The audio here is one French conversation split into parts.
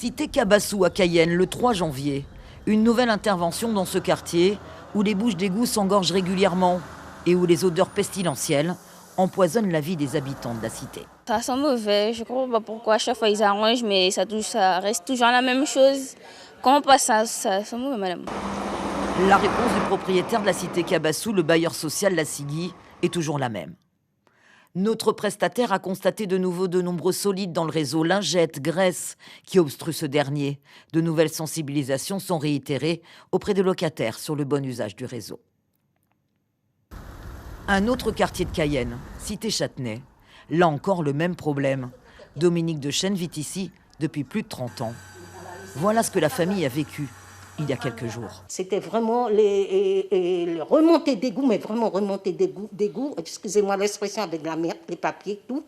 Cité Cabassou à Cayenne le 3 janvier. Une nouvelle intervention dans ce quartier où les bouches d'égout s'engorgent régulièrement et où les odeurs pestilentielles empoisonnent la vie des habitants de la cité. Ça sent mauvais, je crois pas pourquoi à chaque fois ils arrangent, mais ça reste toujours la même chose. Comment pas ça sent mauvais, madame? La réponse du propriétaire de la cité Cabassou, le bailleur social La Ciguy, est toujours la même. Notre prestataire a constaté de nouveau de nombreux solides dans le réseau, lingettes, graisses, qui obstruent ce dernier. De nouvelles sensibilisations sont réitérées auprès des locataires sur le bon usage du réseau. Un autre quartier de Cayenne, cité Châtenay. Là encore, le même problème. Dominique Dechêne vit ici depuis plus de 30 ans. Voilà ce que la famille a vécu il y a quelques jours. C'était vraiment les remontées d'égout, mais vraiment remontées d'égout, excusez-moi l'expression, avec la merde, les papiers, tout.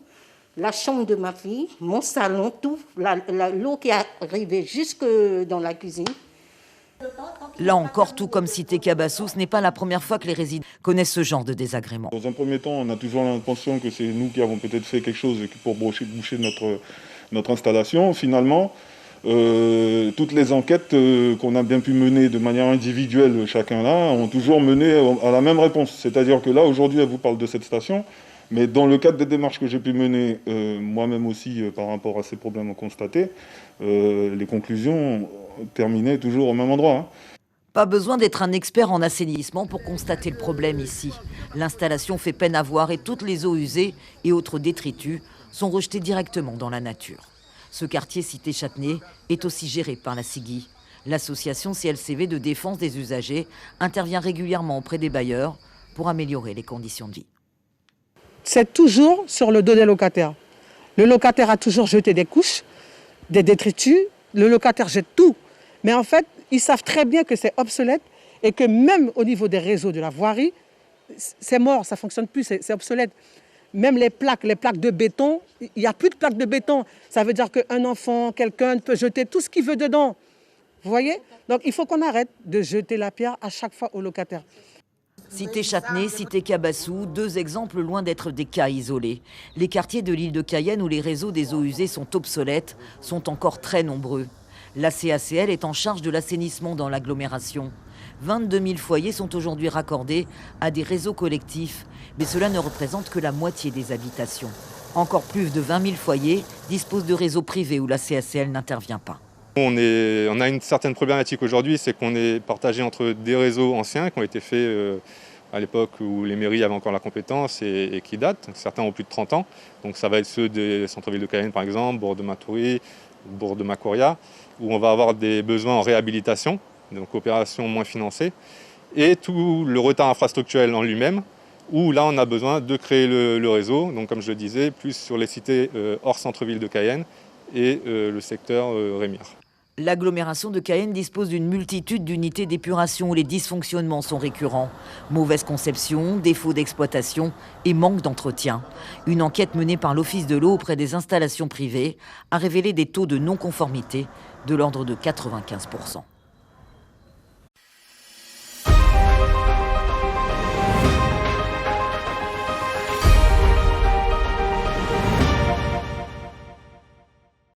La chambre de ma fille, mon salon, tout. L'eau qui est arrivée jusque dans la cuisine. Là encore, tout comme cité Cabassou, ce n'est pas la première fois que les résidents connaissent ce genre de désagrément. Dans un premier temps, on a toujours l'impression que c'est nous qui avons peut-être fait quelque chose pour boucher notre installation. Finalement, toutes les enquêtes qu'on a bien pu mener de manière individuelle chacun là ont toujours mené à la même réponse. C'est-à-dire que là, aujourd'hui, elle vous parle de cette station, mais dans le cadre des démarches que j'ai pu mener moi-même aussi par rapport à ces problèmes constatés, les conclusions terminaient toujours au même endroit. Pas besoin d'être un expert en assainissement pour constater le problème ici. L'installation fait peine à voir et toutes les eaux usées et autres détritus sont rejetées directement dans la nature. Ce quartier cité Châtenay est aussi géré par la Ciguy. L'association CLCV de défense des usagers intervient régulièrement auprès des bailleurs pour améliorer les conditions de vie. C'est toujours sur le dos des locataires. Le locataire a toujours jeté des couches, des détritus. Le locataire jette tout. Mais en fait, ils savent très bien que c'est obsolète et que même au niveau des réseaux de la voirie, c'est mort, ça ne fonctionne plus, c'est obsolète. Même les plaques de béton, il n'y a plus de plaques de béton. Ça veut dire qu'un enfant, quelqu'un peut jeter tout ce qu'il veut dedans. Vous voyez? Donc il faut qu'on arrête de jeter la pierre à chaque fois aux locataires. Cité Châtenay, cité Cabassou, deux exemples loin d'être des cas isolés. Les quartiers de l'île de Cayenne où les réseaux des eaux usées sont obsolètes sont encore très nombreux. La CACL est en charge de l'assainissement dans l'agglomération. 22 000 foyers sont aujourd'hui raccordés à des réseaux collectifs, mais cela ne représente que la moitié des habitations. Encore plus de 20 000 foyers disposent de réseaux privés où la CACL n'intervient pas. On a une certaine problématique aujourd'hui, c'est qu'on est partagé entre des réseaux anciens qui ont été faits à l'époque où les mairies avaient encore la compétence et qui datent. Certains ont plus de 30 ans, donc ça va être ceux des centres-villes de Cayenne par exemple, Bourg de Matoury, Bourg de Macouria, où on va avoir des besoins en réhabilitation, donc opérations moins financées, et tout le retard infrastructurel en lui-même, où là on a besoin de créer le réseau, donc comme je le disais, plus sur les cités hors centre-ville de Cayenne et le secteur Rémire. L'agglomération de Cayenne dispose d'une multitude d'unités d'épuration où les dysfonctionnements sont récurrents. Mauvaise conception, défaut d'exploitation et manque d'entretien. Une enquête menée par l'Office de l'eau auprès des installations privées a révélé des taux de non-conformité de l'ordre de 95%.